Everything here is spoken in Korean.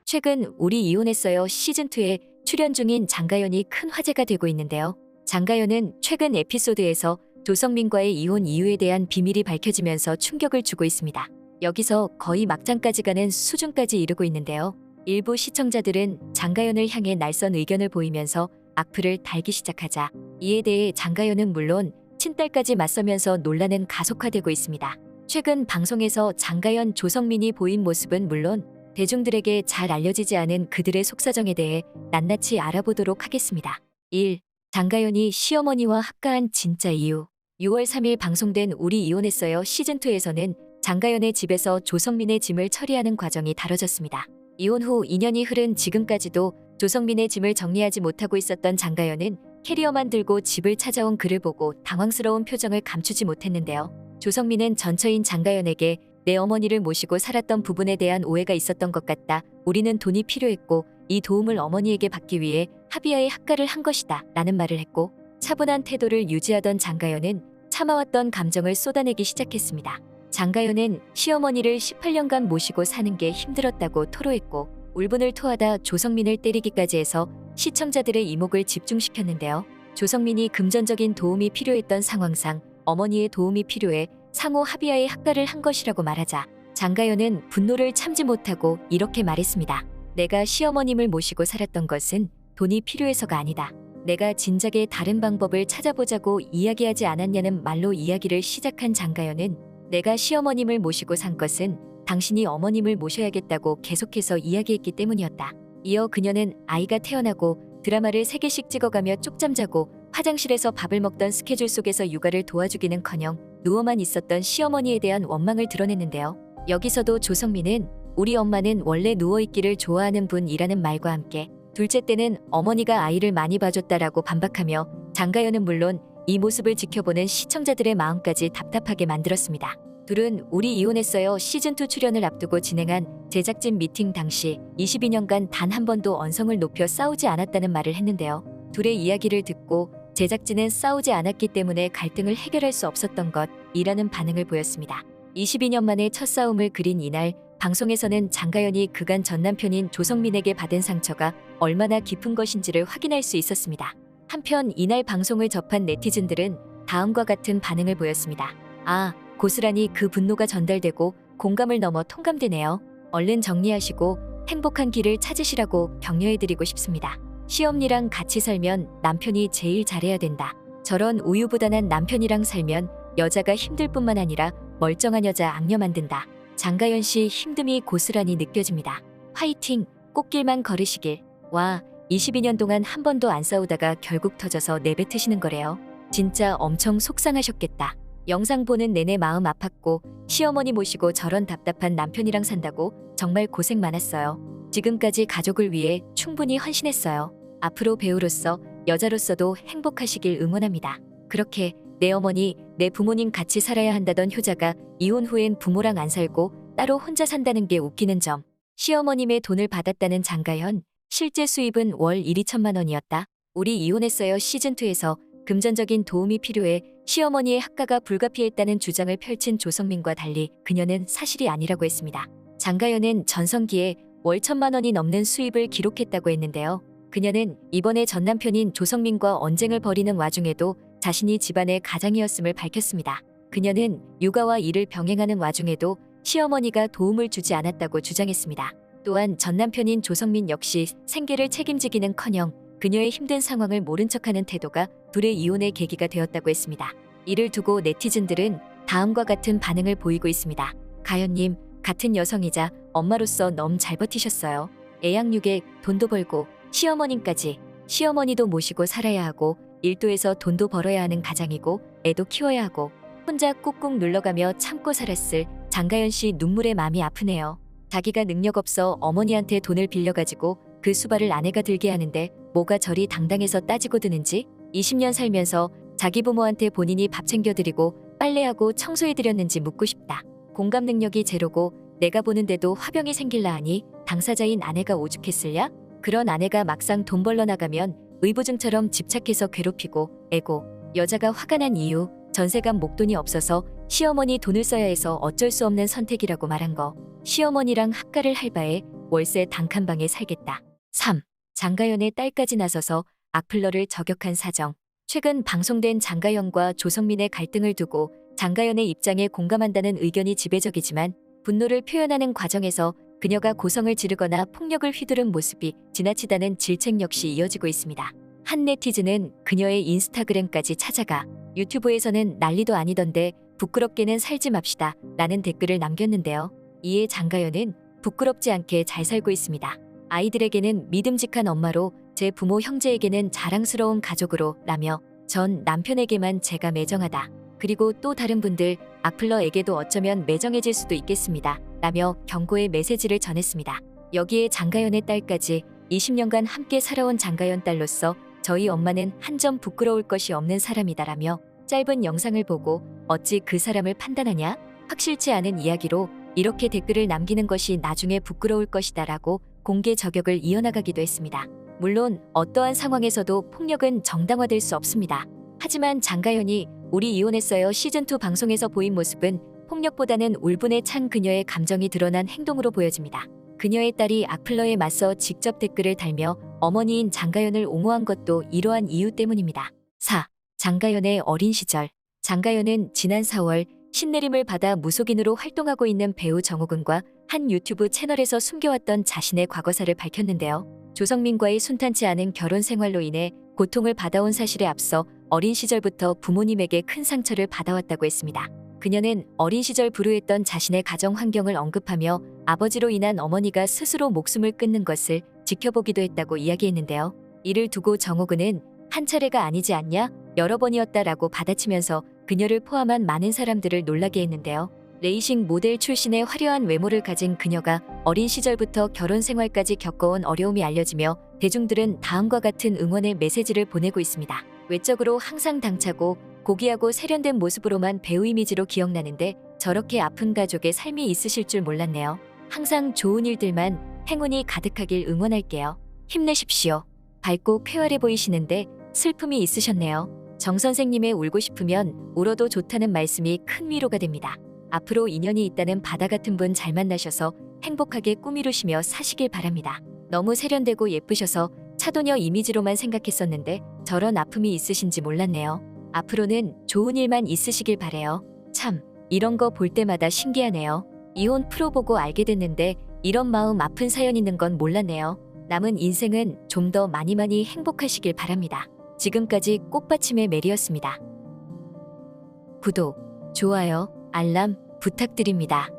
최근 우리 이혼했어요 시즌2에 출연 중인 장가연이 큰 화제가 되고 있는데요. 장가연은 최근 에피소드에서 조성민과의 이혼 이유에 대한 비밀이 밝혀지면서 충격을 주고 있습니다. 여기서 거의 막장까지 가는 수준까지 이르고 있는데요. 일부 시청자들은 장가연을 향해 날선 의견을 보이면서 악플을 달기 시작하자 이에 대해 장가연은 물론 친딸까지 맞서면서 논란은 가속화되고 있습니다. 최근 방송에서 장가연, 조성민이 보인 모습은 물론 대중들에게 잘 알려지지 않은 그들의 속사정에 대해 낱낱이 알아보도록 하겠습니다. 1. 장가연이 시어머니와 합가한 진짜 이유. 6월 3일 방송된 우리 이혼했어요 시즌2에서는 장가연의 집에서 조성민의 짐을 처리하는 과정이 다뤄졌습니다. 이혼 후 2년이 흐른 지금까지도 조성민의 짐을 정리하지 못하고 있었던 장가연은 캐리어만 들고 집을 찾아온 그를 보고 당황스러운 표정을 감추지 못했는데요. 조성민은 전처인 장가연에게 내 어머니를 모시고 살았던 부분에 대한 오해가 있었던 것 같다. 우리는 돈이 필요했고 이 도움을 어머니에게 받기 위해 합의하에 합가를 한 것이다. 라는 말을 했고 차분한 태도를 유지하던 장가연은 참아왔던 감정을 쏟아내기 시작했습니다. 장가연은 시어머니를 18년간 모시고 사는 게 힘들었다고 토로했고 울분을 토하다 조성민을 때리기까지 해서 시청자들의 이목을 집중시켰는데요. 조성민이 금전적인 도움이 필요했던 상황상 어머니의 도움이 필요해 상호 합의하에 합가를 한 것이라고 말하자 장가연은 분노를 참지 못하고 이렇게 말했습니다. 내가 시어머님을 모시고 살았던 것은 돈이 필요해서가 아니다. 내가 진작에 다른 방법을 찾아보자고 이야기하지 않았냐는 말로 이야기를 시작한 장가연은 내가 시어머님을 모시고 산 것은 당신이 어머님을 모셔야겠다고 계속해서 이야기했기 때문이었다. 이어 그녀는 아이가 태어나고 드라마를 3개씩 찍어가며 쪽잠 자고 화장실에서 밥을 먹던 스케줄 속에서 육아를 도와주기는커녕 누워만 있었던 시어머니에 대한 원망을 드러냈는데요. 여기서도 조성민은 우리 엄마는 원래 누워있기를 좋아하는 분이라는 말과 함께 둘째 때는 어머니가 아이를 많이 봐줬다라고 반박하며 장가연은 물론 이 모습을 지켜보는 시청자들의 마음까지 답답하게 만들었습니다. 둘은 우리 이혼했어요 시즌2 출연을 앞두고 진행한 제작진 미팅 당시 22년간 단 한 번도 언성을 높여 싸우지 않았다는 말을 했는데요. 둘의 이야기를 듣고 제작진은 싸우지 않았기 때문에 갈등을 해결할 수 없었던 것이라는 반응을 보였습니다. 22년 만에 첫 싸움을 그린 이날 방송에서는 장가연이 그간 전남편인 조성민에게 받은 상처가 얼마나 깊은 것인지를 확인할 수 있었습니다. 한편 이날 방송을 접한 네티즌들은 다음과 같은 반응을 보였습니다. 아, 고스란히 그 분노가 전달되고 공감을 넘어 통감되네요. 얼른 정리하시고 행복한 길을 찾으시라고 격려해드리고 싶습니다. 시엄니랑 같이 살면 남편이 제일 잘해야 된다. 저런 우유부단한 남편이랑 살면 여자가 힘들 뿐만 아니라 멀쩡한 여자 악녀 만든다. 장가연 씨 힘듦이 고스란히 느껴집니다. 화이팅! 꽃길만 걸으시길. 와, 22년 동안 한 번도 안 싸우다가 결국 터져서 내뱉으시는 거래요. 진짜 엄청 속상하셨겠다. 영상 보는 내내 마음 아팠고 시어머니 모시고 저런 답답한 남편이랑 산다고 정말 고생 많았어요. 지금까지 가족을 위해 충분히 헌신했어요. 앞으로 배우로서 여자로서도 행복하시길 응원합니다. 그렇게 내 어머니, 내 부모님 같이 살아야 한다던 효자가 이혼 후엔 부모랑 안 살고 따로 혼자 산다는 게 웃기는 점. 시어머님의 돈을 받았다는 장가연, 실제 수입은 월 1,2천만 원이었다. 우리 이혼했어요 시즌2에서 금전적인 도움이 필요해 시어머니의 합가가 불가피했다는 주장을 펼친 조성민과 달리 그녀는 사실이 아니라고 했습니다. 장가연은 전성기에 월 1,000만 원이 넘는 수입을 기록했다고 했는데요. 그녀는 이번에 전남편인 조성민과 언쟁을 벌이는 와중에도 자신이 집안의 가장이었음을 밝혔습니다. 그녀는 육아와 일을 병행하는 와중에도 시어머니가 도움을 주지 않았다고 주장했습니다. 또한 전남편인 조성민 역시 생계를 책임지기는커녕 그녀의 힘든 상황을 모른 척하는 태도가 둘의 이혼의 계기가 되었다고 했습니다. 이를 두고 네티즌들은 다음과 같은 반응을 보이고 있습니다. 가연님, 같은 여성이자 엄마로서 너무 잘 버티셨어요. 애양육에 돈도 벌고 시어머님까지. 시어머니도 모시고 살아야 하고 일도에서 돈도 벌어야 하는 가장이고 애도 키워야 하고 혼자 꾹꾹 눌러가며 참고 살았을 장가연 씨 눈물에 마음이 아프네요. 자기가 능력 없어 어머니한테 돈을 빌려가지고 그 수발을 아내가 들게 하는데 뭐가 저리 당당해서 따지고 드는지 20년 살면서 자기 부모한테 본인이 밥 챙겨드리고 빨래하고 청소해드렸는지 묻고 싶다. 공감 능력이 제로고 내가 보는데도 화병이 생길라 하니 당사자인 아내가 오죽했을랴? 그런 아내가 막상 돈 벌러 나가면 의부증처럼 집착해서 괴롭히고 애고 여자가 화가 난 이유 전세감 목돈이 없어서 시어머니 돈을 써야 해서 어쩔 수 없는 선택이라고 말한 거. 시어머니랑 합가를 할 바에 월세 단 한 방에 살겠다. 3. 장가연의 딸까지 나서서 악플러를 저격한 사정. 최근 방송된 장가연과 조성민의 갈등을 두고 장가연의 입장에 공감한다는 의견이 지배적이지만 분노를 표현하는 과정에서 그녀가 고성을 지르거나 폭력을 휘두른 모습이 지나치다는 질책 역시 이어지고 있습니다. 한 네티즌은 그녀의 인스타그램까지 찾아가 유튜브에서는 난리도 아니던데 부끄럽게는 살지 맙시다 라는 댓글을 남겼는데요. 이에 장가연은 부끄럽지 않게 잘 살고 있습니다. 아이들에게는 믿음직한 엄마로 제 부모 형제에게는 자랑스러운 가족으로 라며 전 남편에게만 제가 매정하다. 그리고 또 다른 분들 악플러에게도 어쩌면 매정해질 수도 있겠습니다. 라며 경고의 메시지를 전했습니다. 여기에 장가연의 딸까지 20년간 함께 살아온 장가연 딸로서 저희 엄마는 한 점 부끄러울 것이 없는 사람이다라며 짧은 영상을 보고 어찌 그 사람을 판단하냐? 확실치 않은 이야기로 이렇게 댓글을 남기는 것이 나중에 부끄러울 것이다라고 공개 저격을 이어나가기도 했습니다. 물론 어떠한 상황에서도 폭력은 정당화될 수 없습니다. 하지만 장가연이 우리 이혼했어요 시즌2 방송에서 보인 모습은 폭력보다는 울분에 찬 그녀의 감정이 드러난 행동으로 보여집니다. 그녀의 딸이 악플러에 맞서 직접 댓글을 달며 어머니인 장가연을 옹호한 것도 이러한 이유 때문입니다. 4. 장가연의 어린 시절. 장가연은 지난 4월 신내림을 받아 무속인으로 활동하고 있는 배우 정호근과 한 유튜브 채널에서 숨겨왔던 자신의 과거사를 밝혔는데요. 조성민과의 순탄치 않은 결혼 생활로 인해 고통을 받아온 사실에 앞서 어린 시절부터 부모님에게 큰 상처를 받아왔다고 했습니다. 그녀는 어린 시절 불우했던 자신의 가정 환경을 언급하며 아버지로 인한 어머니가 스스로 목숨을 끊는 것을 지켜보기도 했다고 이야기했는데요. 이를 두고 정호근은 한 차례가 아니지 않냐? 여러 번이었다라고 받아치면서 그녀를 포함한 많은 사람들을 놀라게 했는데요. 레이싱 모델 출신의 화려한 외모를 가진 그녀가 어린 시절부터 결혼 생활까지 겪어온 어려움이 알려지며 대중들은 다음과 같은 응원의 메시지를 보내고 있습니다. 외적으로 항상 당차고 고귀하고 세련된 모습으로만 배우 이미지로 기억나는데 저렇게 아픈 가족의 삶이 있으실 줄 몰랐네요. 항상 좋은 일들만 행운이 가득하길 응원할게요. 힘내십시오. 밝고 쾌활해 보이시는데 슬픔이 있으셨네요. 정 선생님의 울고 싶으면 울어도 좋다는 말씀이 큰 위로가 됩니다. 앞으로 인연이 있다는 바다 같은 분 잘 만나셔서 행복하게 꿈 이루시며 사시길 바랍니다. 너무 세련되고 예쁘셔서 차도녀 이미지로만 생각했었는데 저런 아픔이 있으신지 몰랐네요. 앞으로는 좋은 일만 있으시길 바래요. 참, 이런 거 볼 때마다 신기하네요. 이혼 프로 보고 알게 됐는데 이런 마음 아픈 사연 있는 건 몰랐네요. 남은 인생은 좀 더 많이 행복하시길 바랍니다. 지금까지 꽃받침의 메리였습니다. 구독, 좋아요, 알람 부탁드립니다.